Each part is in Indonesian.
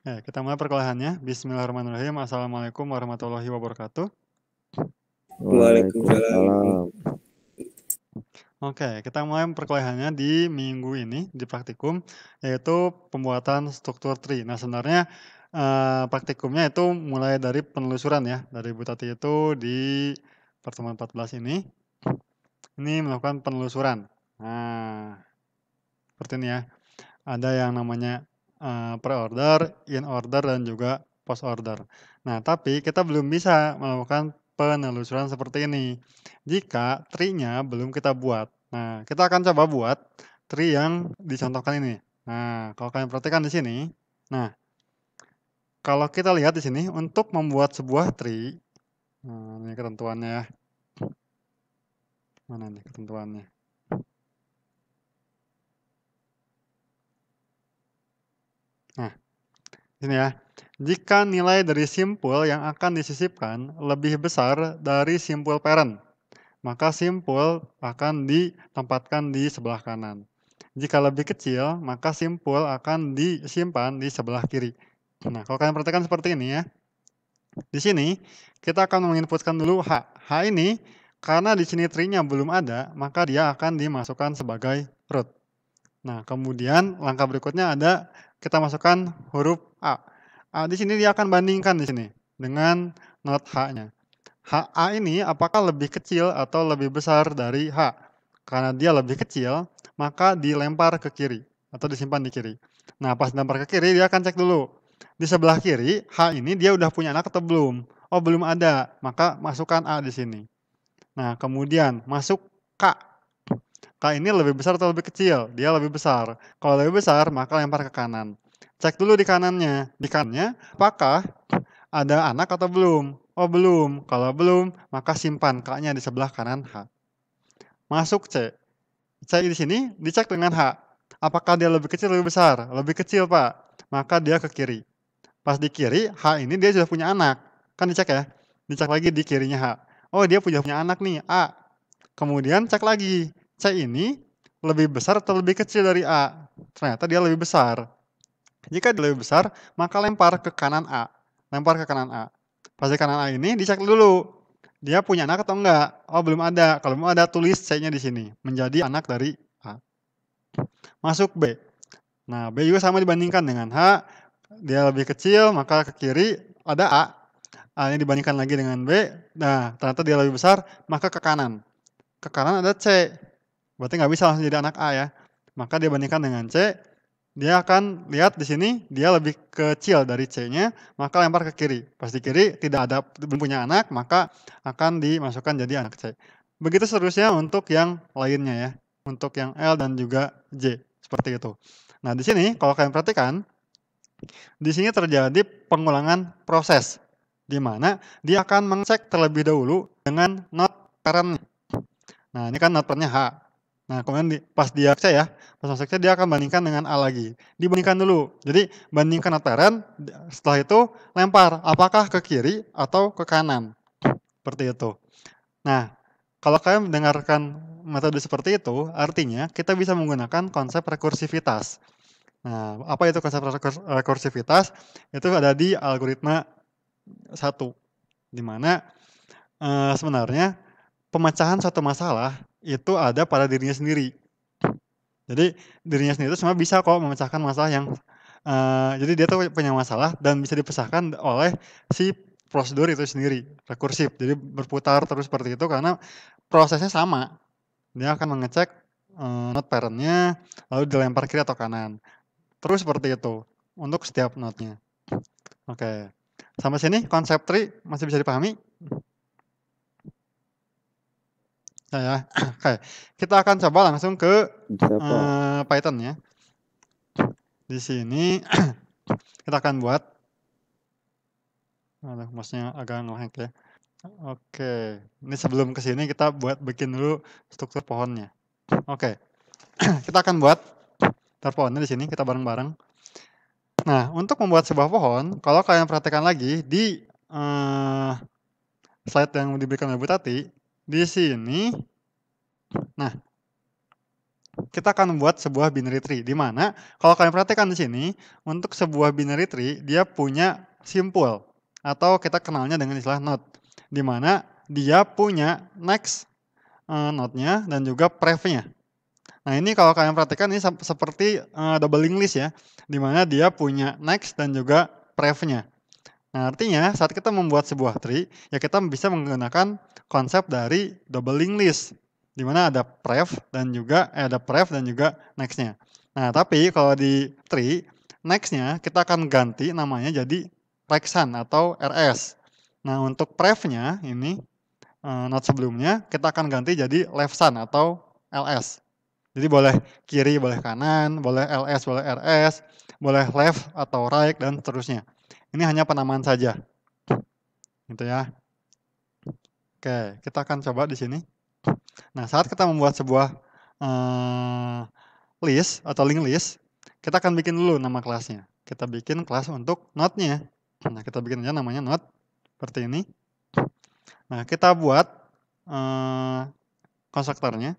Ya, kita mulai perkuliahannya. Bismillahirrahmanirrahim. Assalamualaikum warahmatullahi wabarakatuh. Waalaikumsalam. Oke, kita mulai perkuliahannya di minggu ini, di praktikum, yaitu pembuatan struktur tree. Nah, sebenarnya praktikumnya itu mulai dari penelusuran ya, dari Bu Tati itu di pertemuan 14 ini melakukan penelusuran. Nah, seperti ini ya. Ada yang namanya pre-order, in-order, dan juga post-order. Nah, tapi kita belum bisa melakukan penelusuran seperti ini jika tree-nya belum kita buat. Nah, kita akan coba buat tree yang dicontohkan ini. Nah, kalau kalian perhatikan di sini, nah, kalau kita lihat di sini, untuk membuat sebuah tree, nah, ini ketentuannya ya. Mana nih ketentuannya? Nah, ini ya. Jika nilai dari simpul yang akan disisipkan lebih besar dari simpul parent, maka simpul akan ditempatkan di sebelah kanan. Jika lebih kecil, maka simpul akan disimpan di sebelah kiri. Nah, kalau kalian perhatikan seperti ini ya. Di sini kita akan menginputkan dulu H. H ini karena di sini tree-nya belum ada, maka dia akan dimasukkan sebagai root. Nah, kemudian langkah berikutnya ada kita masukkan huruf A. A di sini dia akan bandingkan di sini dengan not H-nya. H A ini apakah lebih kecil atau lebih besar dari H? Karena dia lebih kecil, maka dilempar ke kiri atau disimpan di kiri. Nah, pas dilempar ke kiri dia akan cek dulu. Di sebelah kiri, H ini dia udah punya anak atau belum? Oh, belum ada. Maka masukkan A di sini. Nah, kemudian masuk K. K ini lebih besar atau lebih kecil? Dia lebih besar. Kalau lebih besar, maka lempar ke kanan. Cek dulu di kanannya. Di kanannya, apakah ada anak atau belum? Oh, belum. Kalau belum, maka simpan K-nya di sebelah kanan H. Masuk C. C di sini dicek dengan H. Apakah dia lebih kecil atau lebih besar? Lebih kecil, Pak. Maka dia ke kiri. Pas di kiri, H ini dia sudah punya anak. Kan dicek ya? Dicek lagi di kirinya H. Oh, dia punya anak nih, A. Kemudian cek lagi. C ini lebih besar atau lebih kecil dari A? Ternyata dia lebih besar. Jika dia lebih besar, maka lempar ke kanan A. Lempar ke kanan A. Pas di kanan A ini dicek dulu. Dia punya anak atau enggak? Oh, belum ada. Kalau belum ada, tulis C-nya di sini. Menjadi anak dari A. Masuk B. Nah, B juga sama dibandingkan dengan H. Dia lebih kecil, maka ke kiri ada A. A ini dibandingkan lagi dengan B. Nah, ternyata dia lebih besar, maka ke kanan. Ke kanan ada C. Berarti nggak bisa langsung jadi anak A ya. Maka dia bandingkan dengan C. Dia akan lihat di sini dia lebih kecil dari C-nya, maka lempar ke kiri. Pas di kiri tidak ada belum punya anak, maka akan dimasukkan jadi anak C. Begitu seterusnya untuk yang lainnya ya. Untuk yang L dan juga J seperti itu. Nah, di sini kalau kalian perhatikan, di sini terjadi pengulangan proses di mana dia akan mengecek terlebih dahulu dengan not parent. Nah, ini kan not parent-nya H. Nah, kemudian pas dia cek ya, pas masuk cek dia akan bandingkan dengan A lagi. Dibandingkan dulu. Jadi, bandingkan not parent, setelah itu lempar apakah ke kiri atau ke kanan. Seperti itu. Nah, kalau kalian mendengarkan metode seperti itu, artinya kita bisa menggunakan konsep rekursivitas. Nah, apa itu konsep rekursivitas? Itu ada di algoritma 1, di mana sebenarnya pemecahan suatu masalah itu ada pada dirinya sendiri. Jadi dirinya sendiri itu cuma bisa kok memecahkan masalah yang jadi dia tuh punya masalah dan bisa dipecahkan oleh si prosedur itu sendiri, rekursif. Jadi berputar terus seperti itu karena prosesnya sama. Dia akan mengecek not parent-nya, lalu dilempar kiri atau kanan. Terus seperti itu untuk setiap node-nya. Oke. Sampai sini konsep tree masih bisa dipahami? Ya. Oke. Kita akan coba langsung ke Bisa, Pak. Python ya. Di sini kita akan buat mouse-nya agak nge-lag ya. Oke. Ini sebelum ke sini kita bikin dulu struktur pohonnya. Oke. Kita akan buat pohonnya di sini kita bareng-bareng. Nah, untuk membuat sebuah pohon, kalau kalian perhatikan lagi di slide yang diberikan oleh Bu Tati, di sini, nah, kita akan membuat sebuah binary tree, di mana kalau kalian perhatikan di sini, untuk sebuah binary tree, dia punya simpul, atau kita kenalnya dengan istilah node, di mana dia punya next node-nya dan juga pref-nya. Nah, ini kalau kalian perhatikan ini seperti double linked list ya, di mana dia punya next dan juga pref-nya. Nah, artinya saat kita membuat sebuah tree, ya kita bisa menggunakan konsep dari double linked list, di mana ada pref dan juga next-nya. Nah, tapi kalau di tree, next-nya kita akan ganti namanya jadi Rexan atau RS. Nah, untuk pref-nya ini node sebelumnya kita akan ganti jadi Leftsan atau LS. Jadi boleh kiri, boleh kanan, boleh LS, boleh RS, boleh left atau right, dan seterusnya. Ini hanya penamaan saja. Gitu ya. Oke, kita akan coba di sini. Nah, saat kita membuat sebuah list atau link list, kita akan bikin dulu nama kelasnya. Kita bikin kelas untuk node-nya. Nah, kita bikin aja namanya node, seperti ini. Nah, kita buat konstruktornya.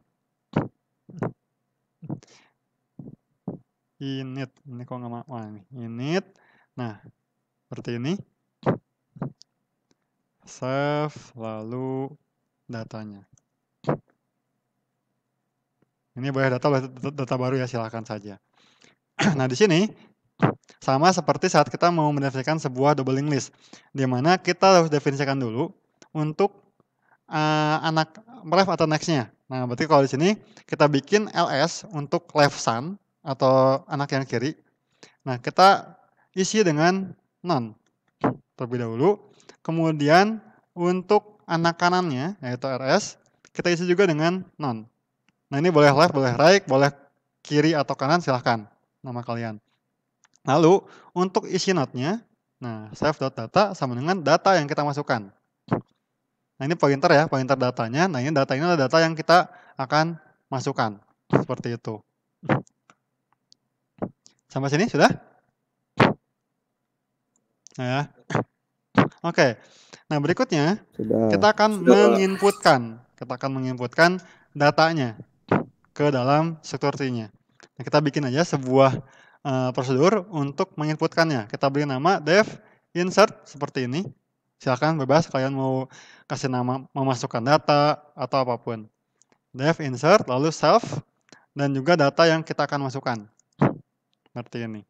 Init, ini kok nggak mau ini. Init, nah seperti ini. Save, lalu datanya. Ini boleh data baru ya, silakan saja. Nah, di sini sama seperti saat kita mau mendefinisikan sebuah double linked list, di mana kita harus definisikan dulu untuk anak left atau next-nya. Nah, berarti kalau di sini kita bikin ls untuk Leftsan atau anak yang kiri. Nah, kita isi dengan none terlebih dahulu. Kemudian untuk anak kanannya, yaitu rs, kita isi juga dengan none. Nah, ini boleh left, boleh right, boleh kiri atau kanan, silahkan nama kalian. Lalu untuk isi node-nya, nah save.data sama dengan data yang kita masukkan. Nah, ini pointer ya, pointer datanya. Nah, ini data ini adalah data yang kita akan masukkan. Seperti itu. Sampai sini sudah? Nah, ya. Oke. Nah, berikutnya kita akan menginputkan datanya ke dalam struktur tree-nya. Nah, kita bikin aja sebuah prosedur untuk menginputkannya. Kita beri nama def insert seperti ini. Silakan bebas kalian mau kasih nama memasukkan data atau apapun. Def insert lalu self dan juga data yang kita akan masukkan. Seperti ini.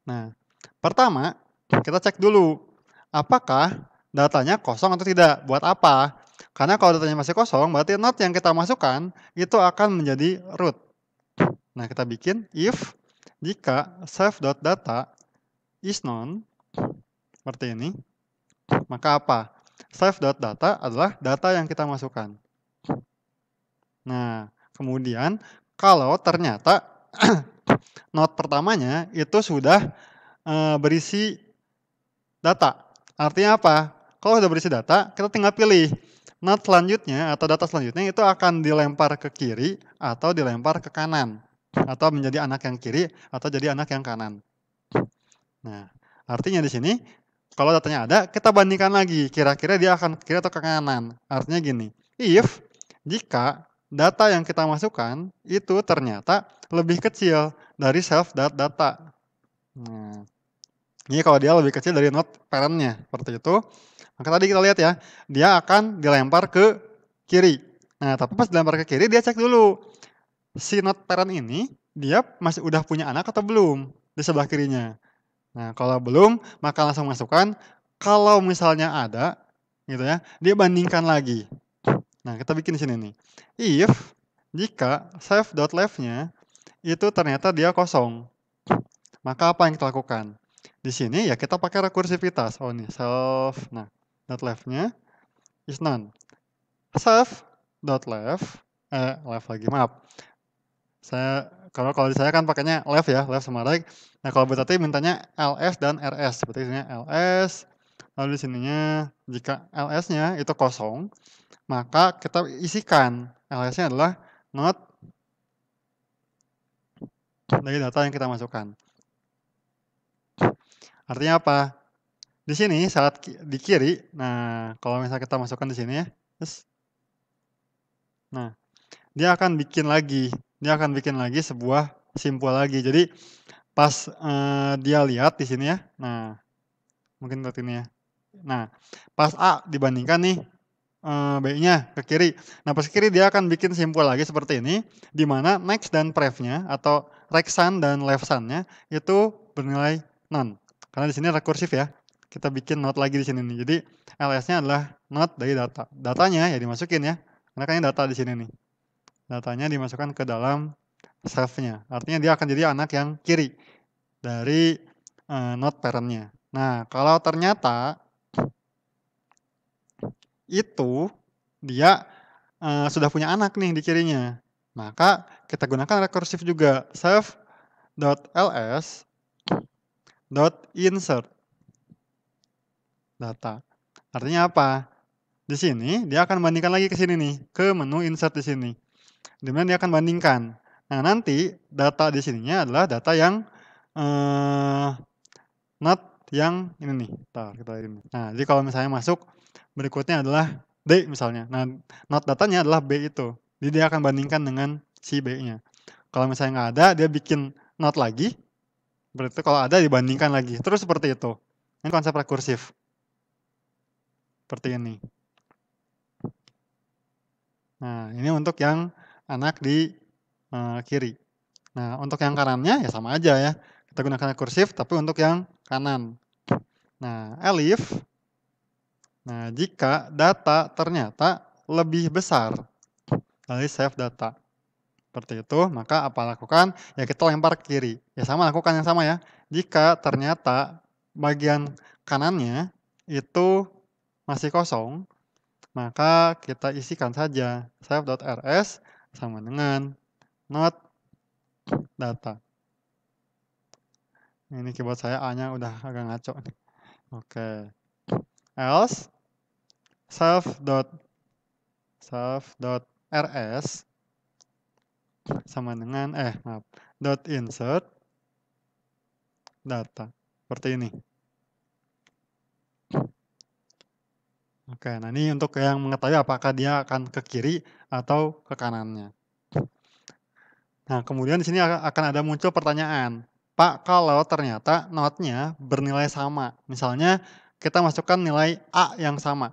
Nah, pertama kita cek dulu apakah datanya kosong atau tidak. Buat apa? Karena kalau datanya masih kosong, berarti node yang kita masukkan itu akan menjadi root. Nah, kita bikin if jika self.data is none, seperti ini, maka apa? Self.data adalah data yang kita masukkan. Nah, kemudian kalau ternyata node pertamanya itu sudah berisi data. Artinya apa? Kalau sudah berisi data, kita tinggal pilih node selanjutnya atau data selanjutnya itu akan dilempar ke kiri atau dilempar ke kanan. Atau menjadi anak yang kiri atau jadi anak yang kanan. Nah, artinya di sini kalau datanya ada, kita bandingkan lagi kira-kira dia akan ke kiri atau ke kanan. Artinya gini, if jika data yang kita masukkan itu ternyata lebih kecil dari self.data. Nah, ini kalau dia lebih kecil dari node parent-nya, seperti itu. Maka tadi kita lihat ya, dia akan dilempar ke kiri. Nah, tapi pas dilempar ke kiri, dia cek dulu. Si node parent ini, dia masih udah punya anak atau belum di sebelah kirinya. Nah, kalau belum, maka langsung masukkan. Kalau misalnya ada, gitu ya, dia bandingkan lagi. Nah, kita bikin di sini nih. If, jika self.left-nya itu ternyata dia kosong, maka apa yang kita lakukan? Di sini ya kita pakai rekursivitas. Oh nih, self, nah, dot left-nya is none. Self.left, left lagi, maaf. Kalau di saya kan pakainya left ya, left sama right. Nah, kalau berarti mintanya ls dan rs. Seperti ini ls, lalu di sininya jika ls-nya itu kosong, maka kita isikan ls-nya adalah not dari data yang kita masukkan. Artinya apa? Di sini saat di kiri, nah kalau misalnya kita masukkan di sini ya, nah dia akan bikin lagi sebuah simpul lagi. Jadi pas dia lihat di sini ya, nah mungkin lihat ini ya. Nah, pas A dibandingkan nih B-nya ke kiri. Nah, pas ke kiri dia akan bikin simpul lagi seperti ini, di mana next dan pref-nya atau right sun dan left sun-nya itu bernilai none. Karena di sini rekursif ya. Kita bikin not lagi di sini nih. Jadi ls-nya adalah not dari data. Datanya ya dimasukin ya. Karena kan ini data di sini nih. Datanya dimasukkan ke dalam self-nya. Artinya dia akan jadi anak yang kiri dari not parent-nya. Nah, kalau ternyata itu dia sudah punya anak nih di kirinya, maka kita gunakan rekursif juga, self.ls.insert data. Artinya apa? Di sini dia akan bandingkan lagi ke sini nih, ke menu insert di sini. Dimana dia akan bandingkan. Nah, nanti data di sininya adalah data yang not yang ini nih. Kita ini. Nah, jadi kalau misalnya masuk berikutnya adalah D misalnya. Nah, not datanya adalah B itu. Jadi dia akan bandingkan dengan si B-nya. Kalau misalnya nggak ada, dia bikin not lagi. Berarti kalau ada dibandingkan lagi. Terus seperti itu. Ini konsep rekursif. Seperti ini. Nah, ini untuk yang anak di kiri. Nah, untuk yang kanannya ya sama aja ya. Kita gunakan rekursif, tapi untuk yang kanan. Nah, elif. Nah, jika data ternyata lebih besar dari save data. Seperti itu, maka apa lakukan? Ya kita lempar ke kiri. Ya sama, lakukan yang sama ya. Jika ternyata bagian kanannya itu masih kosong, maka kita isikan saja save.rs sama dengan not data. Ini keyboard saya A-nya udah agak ngaco. Oke. Else self.rs sama dengan dot insert data. Seperti ini. Oke, nah ini untuk yang mengetahui apakah dia akan ke kiri atau ke kanannya. Nah, kemudian di sini akan ada muncul pertanyaan. Pak, kalau ternyata not-nya bernilai sama. Misalnya kita masukkan nilai A yang sama.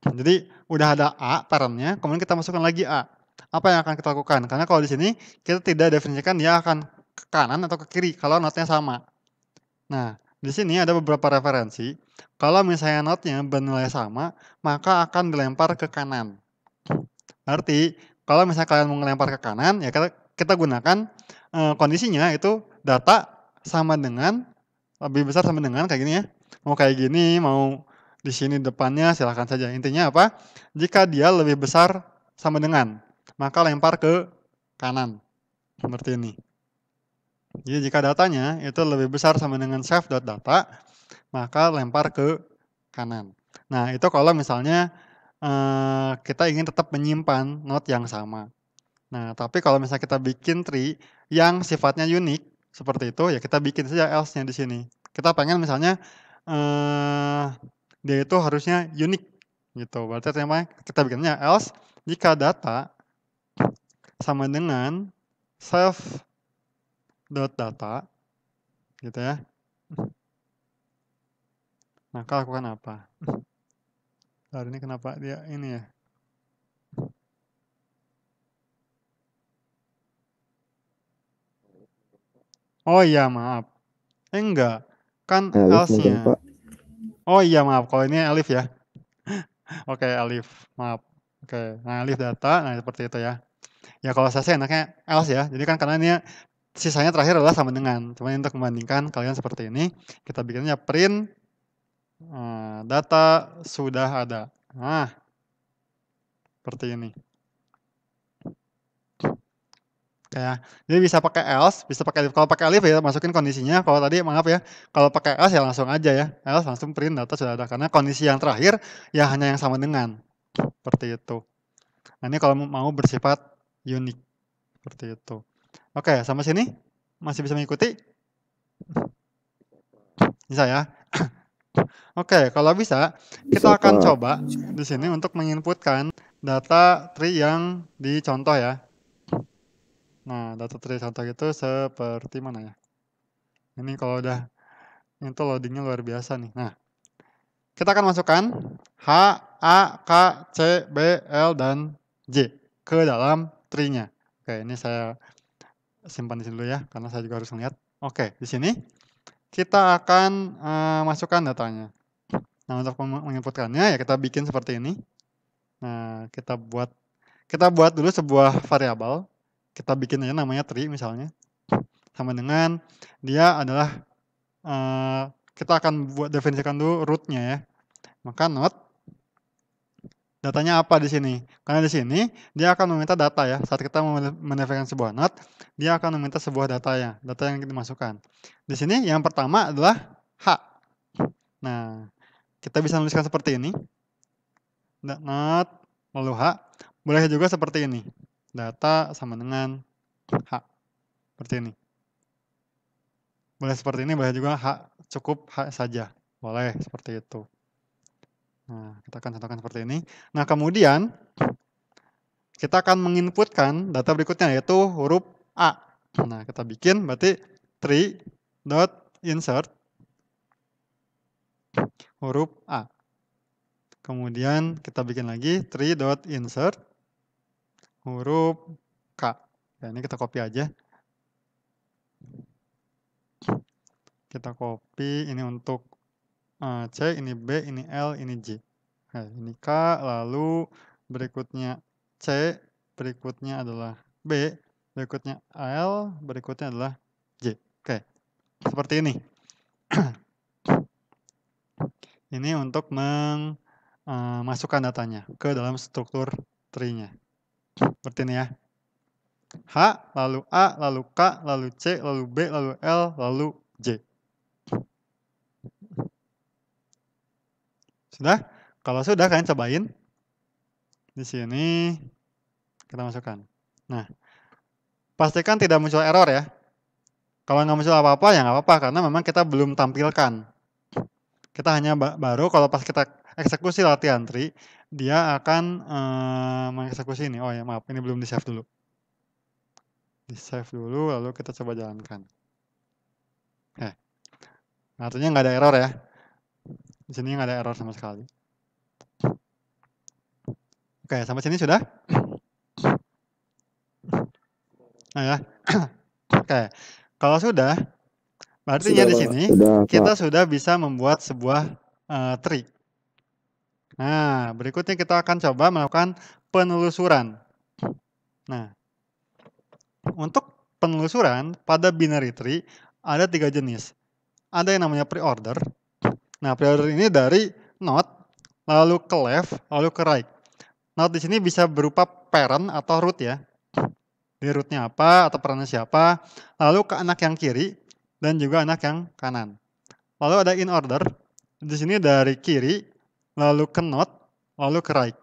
Jadi udah ada A parent-nya, kemudian kita masukkan lagi A. Apa yang akan kita lakukan? Karena kalau di sini kita tidak definisikan dia akan ke kanan atau ke kiri kalau not-nya sama. Nah, di sini ada beberapa referensi. Kalau misalnya not-nya bernilai sama, maka akan dilempar ke kanan. Berarti kalau misalnya kalian mau ngelempar ke kanan, ya kita gunakan kondisinya itu data sama dengan lebih besar sama dengan kayak gini ya. Mau kayak gini, mau di sini depannya silahkan saja. Intinya apa? Jika dia lebih besar sama dengan, maka lempar ke kanan. Seperti ini. Jadi jika datanya itu lebih besar sama dengan save.data, maka lempar ke kanan. Nah, itu kalau misalnya kita ingin tetap menyimpan not yang sama. Nah, tapi kalau misalnya kita bikin tree yang sifatnya unik seperti itu, ya kita bikin saja else-nya di sini. Kita pengen misalnya dia itu harusnya unik gitu. Berarti tema kita bikinnya else jika data sama dengan self.data gitu ya. Maka lakukan apa? Hari ini kenapa dia ini ya? Oh iya, maaf. Enggak. Kan Elif mungkin else-nya. Pak. Oh iya, maaf. Kalau ini Alif ya. Oke, Alif. Maaf. Oke. Nah, Alif data. Nah, seperti itu ya. Ya, kalau saya sih enaknya else ya. Jadi kan karena ini sisanya terakhir adalah sama dengan. Cuma untuk membandingkan kalian seperti ini, kita bikinnya print data sudah ada. Nah, seperti ini. Ya, jadi bisa pakai else, bisa pakai kalau pakai alif ya masukin kondisinya. Kalau tadi maaf ya, kalau pakai else ya langsung aja ya, else langsung print data sudah ada karena kondisi yang terakhir ya hanya yang sama dengan seperti itu. Nah, ini kalau mau bersifat unik seperti itu. Oke, sampai sini masih bisa mengikuti? Bisa ya. Oke, kalau bisa kita Bisa akan Pak. coba di sini untuk menginputkan data tree yang dicontoh ya. Nah, data tree contoh itu seperti mana ya? Ini kalau udah itu loadingnya luar biasa nih. Nah, kita akan masukkan H, A, K, C, B, L, dan J ke dalam tree-nya. Oke, ini saya simpan di sini dulu ya, karena saya juga harus melihat. Oke, di sini kita akan masukkan datanya. Nah, untuk menginputkannya ya kita bikin seperti ini. Nah, kita buat dulu sebuah variabel. Kita bikin aja namanya tree misalnya. Sama dengan dia adalah kita akan definisikan dulu root-nya ya. Maka not datanya apa di sini? Karena di sini dia akan meminta data ya. Saat kita mendefinisikan sebuah not, dia akan meminta sebuah data yang kita masukkan. Di sini yang pertama adalah H. Nah, kita bisa menuliskan seperti ini. Not lalu H. Boleh juga seperti ini. Data sama dengan H. Seperti ini. Boleh seperti ini, boleh juga H, cukup H saja. Boleh seperti itu. Nah, kita akan contohkan seperti ini. Nah, kemudian kita akan menginputkan data berikutnya yaitu huruf A. Nah, kita bikin berarti tree.insert huruf A. Kemudian kita bikin lagi tree.insert huruf K. Ya, ini kita copy aja. Kita copy ini untuk C, ini B, ini L, ini J. Nah, ini K, lalu berikutnya C, berikutnya adalah B, berikutnya L, berikutnya adalah J. Oke, seperti ini. Ini untuk memasukkan datanya ke dalam struktur tree-nya. Seperti ini ya. H, lalu A, lalu K, lalu C, lalu B, lalu L, lalu J. Sudah? Kalau sudah, kalian cobain. Di sini kita masukkan. Nah, pastikan tidak muncul error ya. Kalau nggak muncul apa-apa, ya nggak apa-apa, karena memang kita belum tampilkan. Kita hanya baru kalau pas kita eksekusi latihan tree, dia akan mengeksekusi ini. Oh ya, maaf, ini belum di-save dulu. Di-save dulu, lalu kita coba jalankan. Artinya nggak ada error ya. Di sini nggak ada error sama sekali. Oke, sampai sini sudah? Nah ya. Oke, kalau sudah, berarti di sini kita sudah bisa membuat sebuah tree. Nah, berikutnya kita akan coba melakukan penelusuran. Nah, untuk penelusuran pada binary tree ada 3 jenis. Ada yang namanya pre-order. Nah, pre-order ini dari not, lalu ke left, lalu ke right. Not di sini bisa berupa parent atau root ya. Di rootnya apa atau perannya siapa. Lalu ke anak yang kiri dan juga anak yang kanan. Lalu ada in order. Di sini dari kiri, lalu ke not, lalu ke right.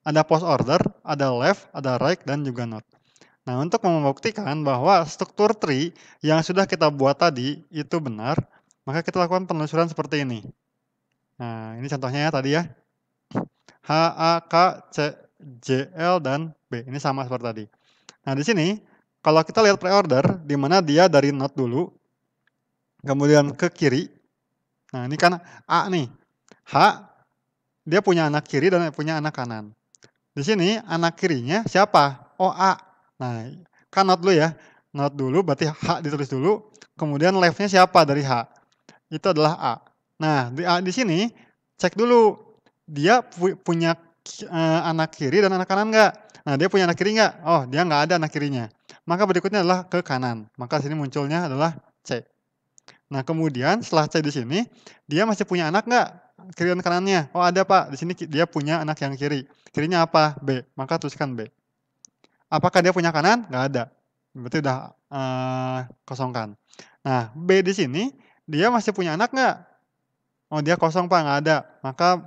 Ada post order, ada left, ada right, dan juga not. Nah, untuk membuktikan bahwa struktur tree yang sudah kita buat tadi itu benar, maka kita lakukan penelusuran seperti ini. Nah, ini contohnya ya tadi ya. H, A, K, C, J, L, dan B. Ini sama seperti tadi. Nah, di sini, kalau kita lihat pre-order, di mana dia dari not dulu, kemudian ke kiri. Nah, ini kan A nih. H, dia punya anak kiri dan punya anak kanan. Di sini, anak kirinya siapa? Oh, A. Nah, kan not dulu ya. Not dulu, berarti H ditulis dulu. Kemudian left-nya siapa dari H? Itu adalah A. Nah, di sini, cek dulu. Dia punya anak kiri dan anak kanan nggak? Nah, dia punya anak kiri nggak? Oh, dia nggak ada anak kirinya. Maka berikutnya adalah ke kanan. Maka sini munculnya adalah C. Nah, kemudian setelah C di sini, dia masih punya anak nggak? Kiri dan kanannya. Oh, ada Pak. Di sini dia punya anak yang kiri. Kirinya apa? B. Maka tuliskan B. Apakah dia punya kanan? Nggak ada. Berarti udah kosongkan. Nah, B di sini, dia masih punya anak nggak? Oh, dia kosong Pak, nggak ada. Maka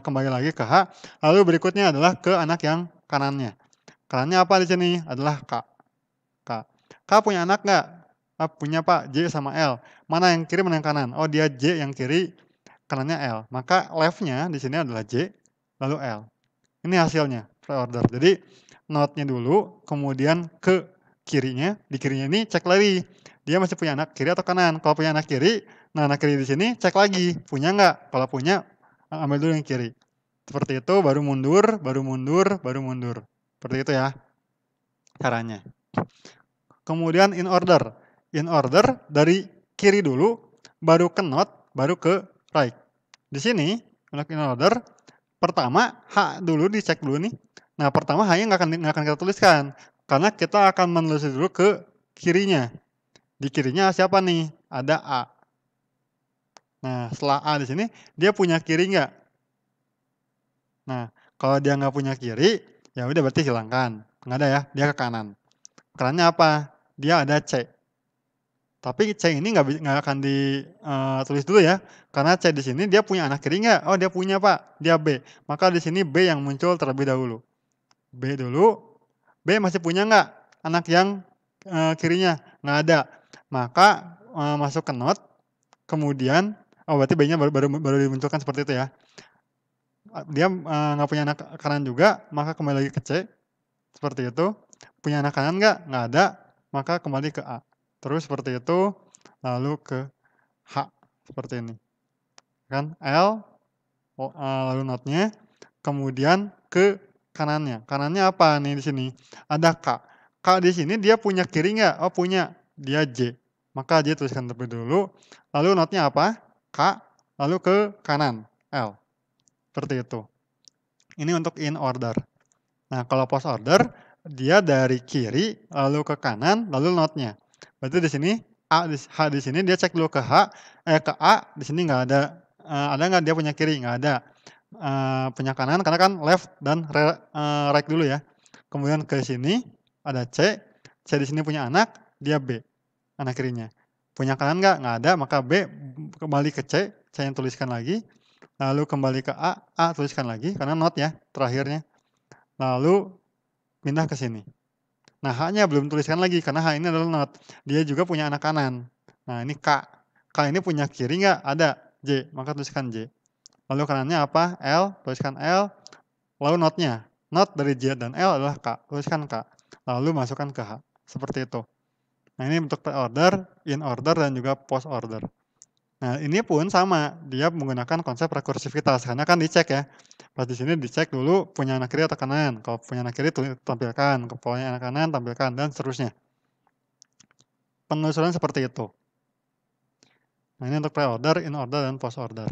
kembali lagi ke H. Lalu berikutnya adalah ke anak yang kanannya. Kanannya apa di sini? Adalah K. K punya anak nggak? Punya Pak, J sama L. Mana yang kiri, mana yang kanan? Oh, dia J yang kiri, kanannya L. Maka left-nya di sini adalah J, lalu L. Ini hasilnya. pre-order. Jadi node-nya dulu, kemudian ke kirinya, di kirinya ini cek lagi, dia masih punya anak kiri atau kanan. Kalau punya anak kiri, nah anak kiri di sini cek lagi, punya nggak? Kalau punya, ambil dulu yang kiri. Seperti itu, baru mundur, baru mundur, baru mundur. Seperti itu ya caranya. Kemudian in order. In order dari kiri dulu, baru ke node, baru ke right. Di sini, untuk in order, pertama H dulu dicek dulu nih. Nah, pertama H-nya nggak akan kita tuliskan. Karena kita akan menelusuri dulu ke kirinya. Di kirinya siapa nih? Ada A. Nah, setelah A di sini, dia punya kiri nggak? Nah, kalau dia nggak punya kiri, ya udah berarti hilangkan. Nggak ada ya, dia ke kanan. Kanannya apa? Dia ada C. Tapi C ini nggak akan ditulis dulu ya, karena C di sini dia punya anak kiri nggak? Oh dia punya Pak, dia B. Maka di sini B yang muncul terlebih dahulu. B dulu, B masih punya nggak anak yang kirinya? Nggak ada. Maka masuk ke node, kemudian, oh berarti B-nya baru dimunculkan seperti itu ya. Dia nggak punya anak kanan juga, maka kembali lagi ke C, seperti itu. Punya anak kanan nggak? Nggak ada, maka kembali ke A. Terus seperti itu, lalu ke H, seperti ini. Kan L, lalu notnya, kemudian ke kanannya. Kanannya apa nih di sini? Ada K. K di sini dia punya kiri nggak? Oh punya, dia J. Maka J tuliskan terlebih dulu. Lalu notnya apa? K, lalu ke kanan, L. Seperti itu. Ini untuk in order. Nah kalau post order, dia dari kiri, lalu ke kanan, lalu notnya. Berarti di sini H di sini dia cek dulu ke ke A, di sini nggak ada nggak dia punya kiri? Nggak ada. Punya kanan karena kan left dan right dulu ya. Kemudian ke sini ada C, C di sini punya anak, dia B, anak kirinya. Punya kanan nggak ada, maka B kembali ke C, C yang tuliskan lagi, lalu kembali ke A tuliskan lagi, karena not ya terakhirnya. Lalu pindah ke sini. Nah, H-nya belum tuliskan lagi karena H ini adalah not. Dia juga punya anak kanan. Nah, ini K. K ini punya kiri nggak? Ada. J. Maka tuliskan J. Lalu kanannya apa? L. Tuliskan L. Lalu notnya. Not dari J dan L adalah K. Tuliskan K. Lalu masukkan ke H. Seperti itu. Nah, ini untuk pre-order, in order, dan juga post order. Nah, ini pun sama. Dia menggunakan konsep rekursivitas. Karena kan dicek ya. Pas di sini dicek dulu punya anak kiri atau kanan. Kalau punya anak kiri tampilkan, kalau punya anak kanan tampilkan, dan seterusnya. Penelusuran seperti itu. Nah ini untuk pre-order, in order, dan post order.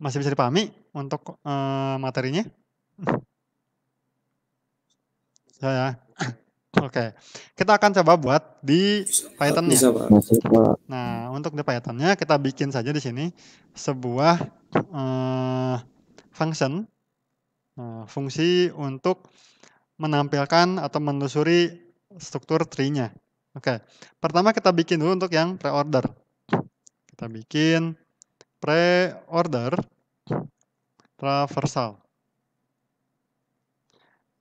Masih bisa dipahami untuk materinya? Ya. Oke. Kita akan coba buat di Python-nya. Bisa, Pak. Nah, untuk di Python-nya kita bikin saja di sini sebuah function, fungsi untuk menampilkan atau menelusuri struktur tree-nya. Oke. Pertama kita bikin dulu untuk yang pre-order. Kita bikin pre-order traversal.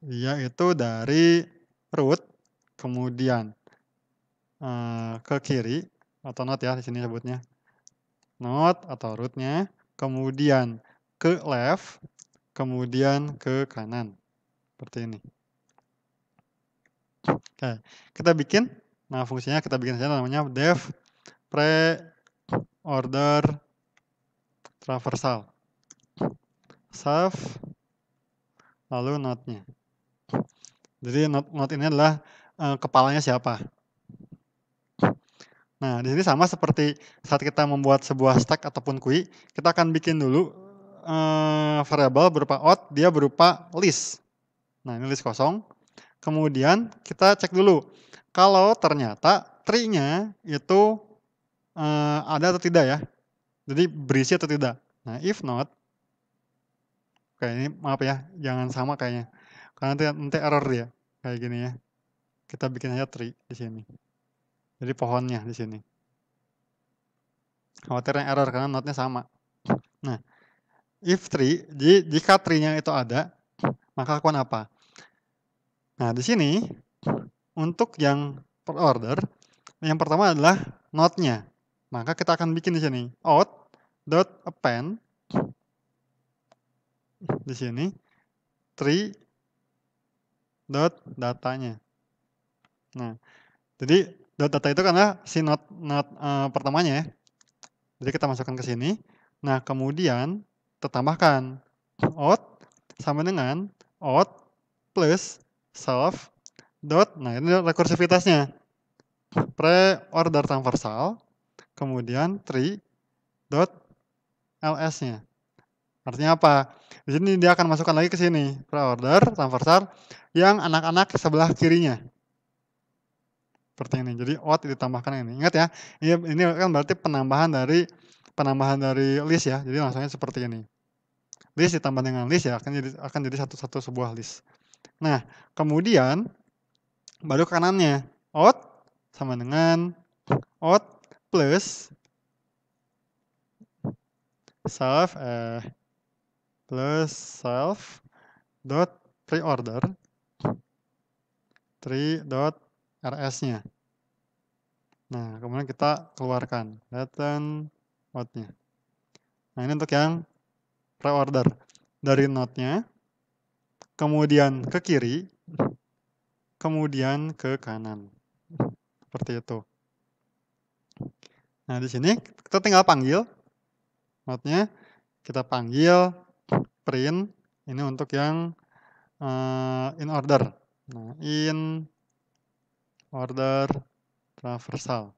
Yaitu dari root, kemudian ke kiri, atau node ya di sini sebutnya. Node atau rootnya, kemudian ke left, kemudian ke kanan. Seperti ini. Oke, kita bikin. Nah, fungsinya kita bikin saja namanya def pre-order traversal. Save, lalu node-nya. Jadi node ini adalah kepalanya siapa. Nah, di sini sama seperti saat kita membuat sebuah stack ataupun kui, kita akan bikin dulu variabel berupa out, dia berupa list. Nah, ini list kosong. Kemudian kita cek dulu, kalau ternyata tree-nya itu ada atau tidak ya. Jadi berisi atau tidak. Nah, if not, oke ini maaf ya, jangan sama kayaknya. Karena nanti error dia, kayak gini ya. Kita bikin aja tree di sini. Jadi pohonnya di sini. Khawatirnya error karena node-nya sama. Nah, if tree, jadi jika tree-nya itu ada, maka lakukan apa? Nah, di sini untuk yang per order, yang pertama adalah node-nya. Maka kita akan bikin di sini out.append di sini tree dot datanya. Nah, jadi dot data itu karena si node pertamanya ya. Jadi kita masukkan ke sini. Nah, kemudian kita tambahkan out sama dengan out plus self dot. Nah, ini rekursivitasnya. Pre-order transversal, kemudian tree dot ls-nya. Artinya apa? Di sini dia akan masukkan lagi ke sini, pre-order transversal yang anak-anak sebelah kirinya. Seperti ini. Jadi out ditambahkan ini. Ingat ya, ini kan berarti penambahan dari list ya. Jadi langsungnya seperti ini. List ditambah dengan list ya akan jadi satu sebuah list. Nah, kemudian baru kanannya out sama dengan out plus self dot pre-order tree dot rs-nya. Nah, kemudian kita keluarkan return out-nya. Nah, ini untuk yang pre-order. Dari node-nya, kemudian ke kiri, kemudian ke kanan. Seperti itu. Nah, di sini kita tinggal panggil node-nya, kita panggil print, ini untuk yang in order. Nah, in order transversal.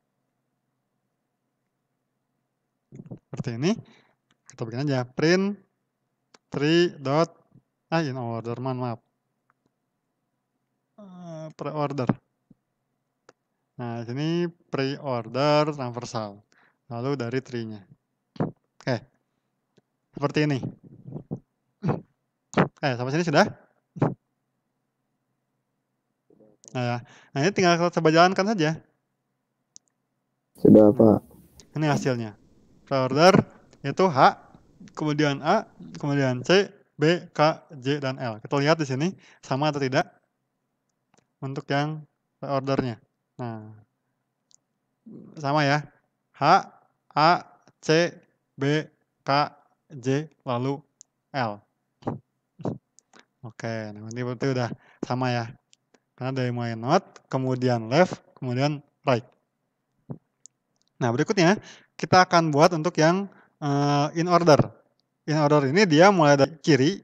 Seperti ini. Kita bikin aja print tree dot in order, maaf. Pre-order. Nah, sini pre-order transversal. Lalu dari tree-nya. Oke. Seperti ini. Sampai sini sudah? Nah, ya. Nah, ini tinggal coba jalankan saja. Sudah, Pak. Ini hasilnya. Pre-order itu H, kemudian A, kemudian C, B, K, J, dan L. Kita lihat di sini sama atau tidak untuk yang pre-ordernya. Nah, sama ya. H, A, C, B, K, J, lalu L. Oke, nah ini berarti udah sama ya. Karena dari mulai node, kemudian left, kemudian right. Nah, berikutnya kita akan buat untuk yang in order. In order ini dia mulai dari kiri,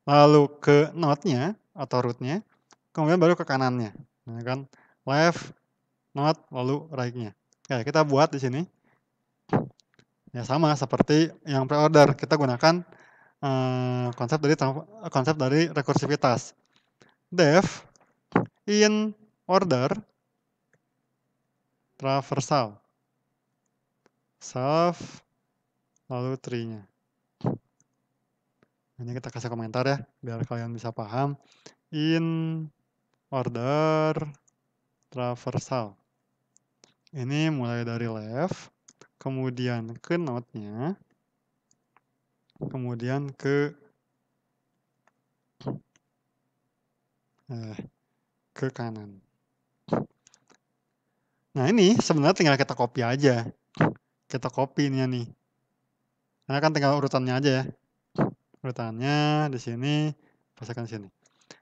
lalu ke node-nya atau root-nya, kemudian baru ke kanannya. Nah, kan left, node, lalu right-nya. Oke, kita buat di sini. Ya sama seperti yang pre-order, kita gunakan konsep dari rekursivitas. Def in order transversal self lalu tree-nya. Ini kita kasih komentar ya biar kalian bisa paham. In order transversal. Ini mulai dari left, kemudian ke node-nya, kemudian ke kanan. Nah, ini sebenarnya tinggal kita copy aja. Kita copy ini nih. Karena kan tinggal urutannya aja ya. Urutannya di sini, pasangkan sini.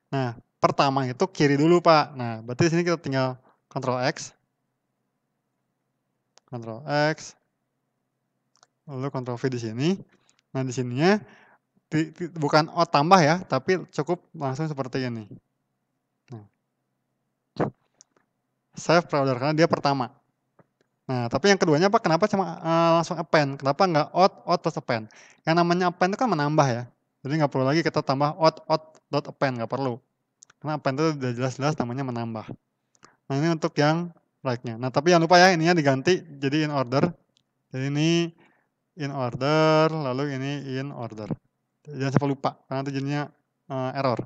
Nah, pertama itu kiri dulu, Pak. Nah, berarti di sini kita tinggal Ctrl X. Ctrl X. Lalu Ctrl V di sini. Nah, di sininya bukan O tambah ya, tapi cukup langsung seperti ini. Nah. Save pre-order karena dia pertama. Nah, tapi yang keduanya apa? Kenapa cuma langsung append? Kenapa nggak out plus append? Yang namanya append itu kan menambah ya. Jadi nggak perlu lagi kita tambah out dot append, nggak perlu. Karena append itu udah jelas-jelas namanya menambah. Nah, ini untuk yang right-nya. Nah, tapi jangan lupa ya, ininya diganti jadi in order. Jadi ini in order, lalu ini in order. Jangan sampai lupa, karena itu jadinya error.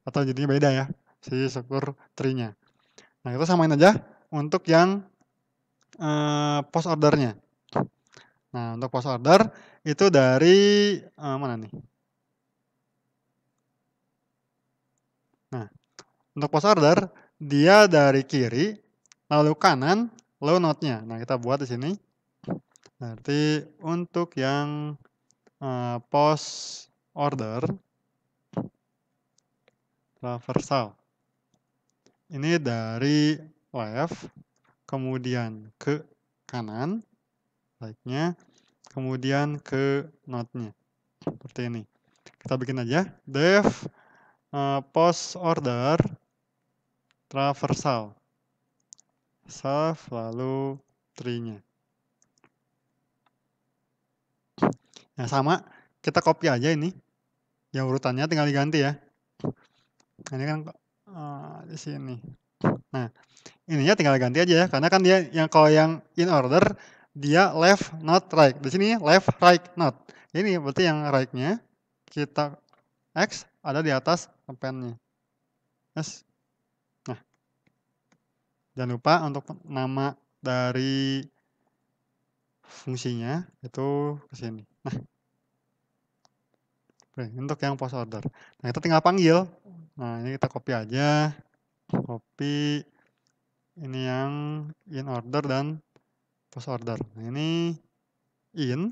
Atau jadinya beda ya, si struktur tree-nya. Nah, itu samain aja untuk yang post ordernya. Nah, untuk post order itu dari mana nih? Nah, untuk post order dia dari kiri, lalu kanan, lalu node-nya. Nah, kita buat di sini. Berarti untuk yang post order transversal. ini dari left, kemudian ke kanan, right-nya, kemudian ke not-nya. Seperti ini. Kita bikin aja. Def post order traversal. Self lalu tree-nya. Nah, sama. Kita copy aja ini. Yang urutannya tinggal diganti ya. Ini kan di sini. Nah, ininya tinggal ganti aja ya, karena kan dia yang kalau yang in order dia left not right. Di sini left right not. Ini berarti yang right-nya kita X ada di atas append-nya. Yes. Nah, jangan lupa untuk nama dari fungsinya itu ke sini. Nah, untuk yang post order. Nah, kita tinggal panggil. Nah, ini kita copy aja. Copy ini yang in order dan post order. Nah, ini in.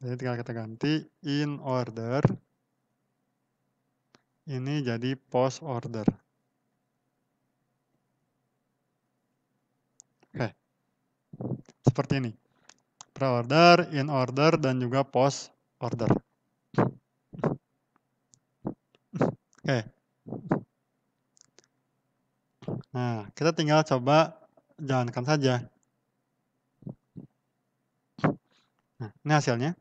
Jadi tinggal kita ganti in order. Ini jadi post order. Oke. Seperti ini. Pre-order, in order, dan juga post order. Oke. Nah, kita tinggal coba jalankan saja. Nah, ini hasilnya.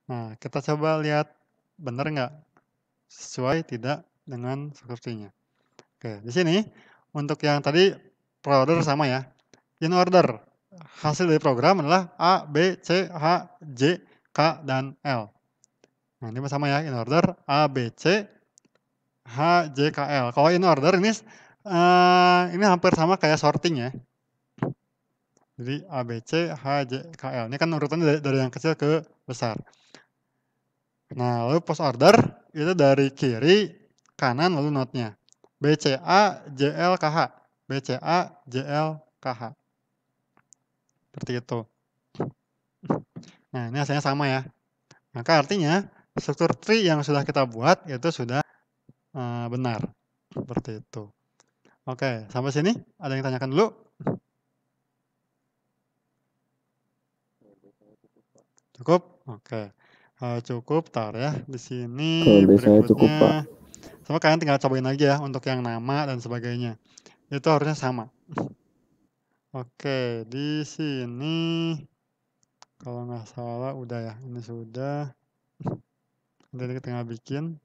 Nah, kita coba lihat benar nggak sesuai tidak dengan scriptnya. Oke, di sini untuk yang tadi pre-order sama ya. In order, hasil dari program adalah A, B, C, H, J, K, dan L. Nah, ini sama ya, in order A, B, C, H, J, K, L. Kalau in order ini hampir sama kayak sorting ya. Jadi A, B, C, H, J, K, L. Ini kan urutannya dari yang kecil ke besar. Nah, lalu post order itu dari kiri, kanan, lalu notnya. B, C, A, J, L, K, H. B, C, A, J, L, K, H. Seperti itu. Nah, ini hasilnya sama ya. Maka artinya struktur tree yang sudah kita buat itu sudah benar. Seperti itu. Oke, sampai sini ada yang tanyakan dulu? Cukup? Oke. Cukup, tar ya. Di sini berikutnya. Sama kalian tinggal cobain lagi ya untuk yang nama dan sebagainya. Itu harusnya sama. Oke, di sini kalau nggak salah udah ya. Ini sudah. Nanti kita tinggal bikin.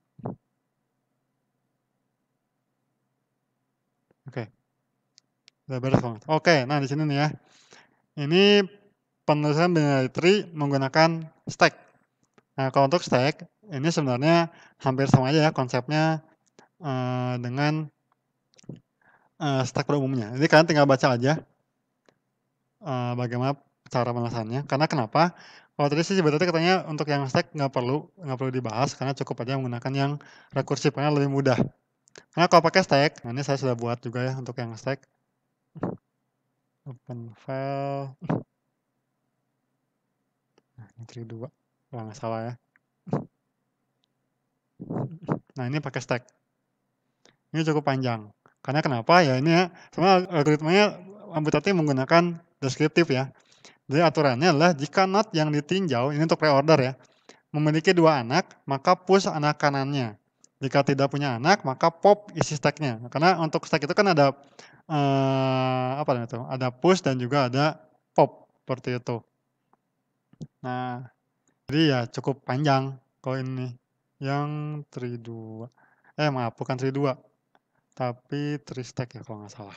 Oke. Udah beres banget. Oke, nah di sini nih ya. Ini penulisan binary tree menggunakan stack. Nah, kalau untuk stack, ini sebenarnya hampir sama aja ya konsepnya dengan stack pada umumnya. Jadi kalian tinggal baca aja bagaimana cara penulisannya. Karena kenapa? Kalau tadi sih sebetulnya katanya untuk yang stack nggak perlu dibahas karena cukup aja menggunakan yang rekursif karena lebih mudah. Karena kalau pakai stack, nah ini saya sudah buat juga ya untuk yang stack. Open file. Nah, ini tree 2. Kalau nggak salah ya. Nah, ini pakai stack. Ini cukup panjang. Karena kenapa? Ya ini ya, sebenarnya algoritmanya Ambutati menggunakan deskriptif ya. Jadi aturannya adalah jika not yang ditinjau, ini untuk pre-order ya, memiliki 2 anak, maka push anak kanannya. Jika tidak punya anak, maka pop isi stacknya. Karena untuk stack itu kan ada apa itu? Ada push dan juga ada pop seperti itu. Nah, jadi ya cukup panjang kalau ini. Yang tree 2. Maaf, bukan tree 2. Tapi tree stack ya kalau nggak salah.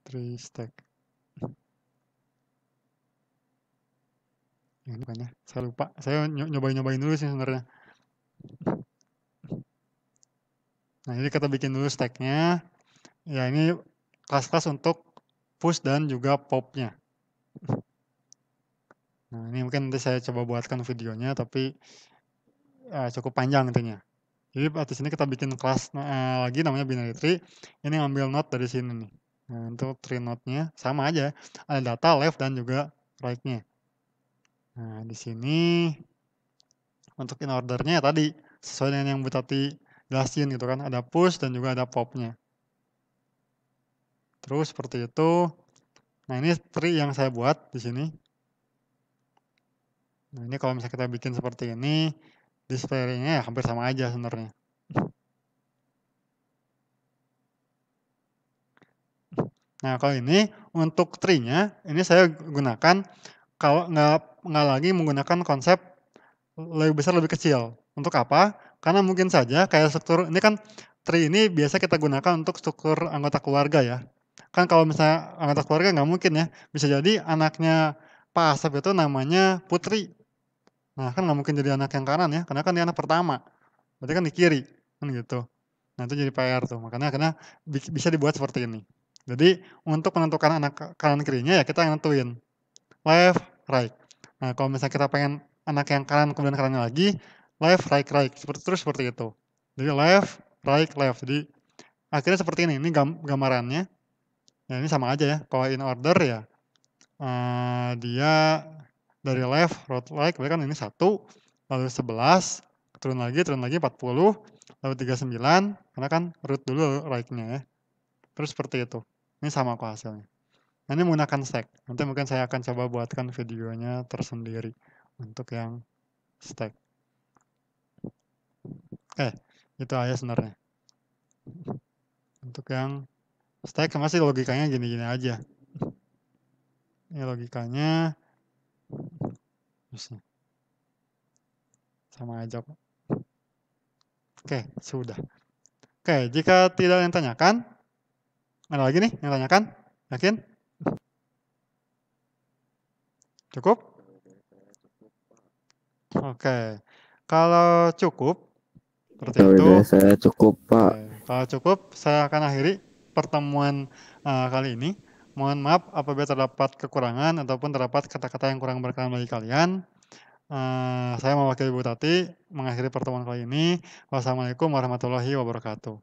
Tree stack. Ini bukan ya, saya lupa. Saya nyobain dulu sih sebenarnya. Nah, jadi kita bikin dulu stacknya. Ya, ini kelas-kelas untuk push dan juga popnya. Nah, ini mungkin nanti saya coba buatkan videonya, tapi cukup panjang intinya. Jadi di sini kita bikin kelas lagi namanya binary tree. Ini ngambil node dari sini nih. Nah, untuk tree node-nya sama aja. Ada data left dan juga right-nya. Nah, di sini untuk in order-nya ya tadi sesuai dengan yang Bu Tati jelasin gitu kan, ada push dan juga ada popnya. Terus seperti itu. Nah, ini tree yang saya buat di sini. Nah, ini kalau misalnya kita bikin seperti ini, display-nya ya hampir sama aja sebenarnya. Nah, kalau ini untuk tree-nya, ini saya gunakan kalau nggak lagi menggunakan konsep lebih besar lebih kecil. Untuk apa? Karena mungkin saja kayak struktur ini kan tree ini biasa kita gunakan untuk struktur anggota keluarga ya. Kan kalau misalnya anggota keluarga nggak mungkin ya. Bisa jadi anaknya Pak Asep itu namanya Putri. Nah, kan nggak mungkin jadi anak yang kanan ya, karena kan dia anak pertama. Berarti kan di kiri, kan gitu. Nah, itu jadi PR tuh. Makanya karena bisa dibuat seperti ini. Jadi untuk menentukan anak kanan kirinya ya kita yang nentuin left, right. Nah, kalau misalnya kita pengen anak yang kanan kemudian kanannya lagi, left, right, right. Seperti itu. Jadi left, right, left. Jadi akhirnya seperti ini. Ini gambarannya. Ya ini sama aja ya. Kalau in order ya dia dari left, right, berarti kan ini 1, lalu 11, turun lagi 40, lalu 39, karena kan root dulu right-nya ya. Terus seperti itu. Ini sama kok hasilnya. Nah, ini menggunakan stack. Nanti mungkin saya akan coba buatkan videonya tersendiri untuk yang stack. Itu aja sebenarnya. Untuk yang stack masih logikanya gini-gini aja. Ini logikanya sama aja kok. Oke, sudah. Oke, jika tidak ada yang tanyakan, ada lagi nih yang tanyakan? Yakin? Cukup? Oke. Kalau cukup, seperti itu. Udah saya cukup, Pak. Oke. Kalau cukup, saya akan akhiri pertemuan kali ini. Mohon maaf apabila terdapat kekurangan ataupun terdapat kata-kata yang kurang berkenan bagi kalian. Saya mewakili Bu Tati mengakhiri pertemuan kali ini. Wassalamualaikum warahmatullahi wabarakatuh.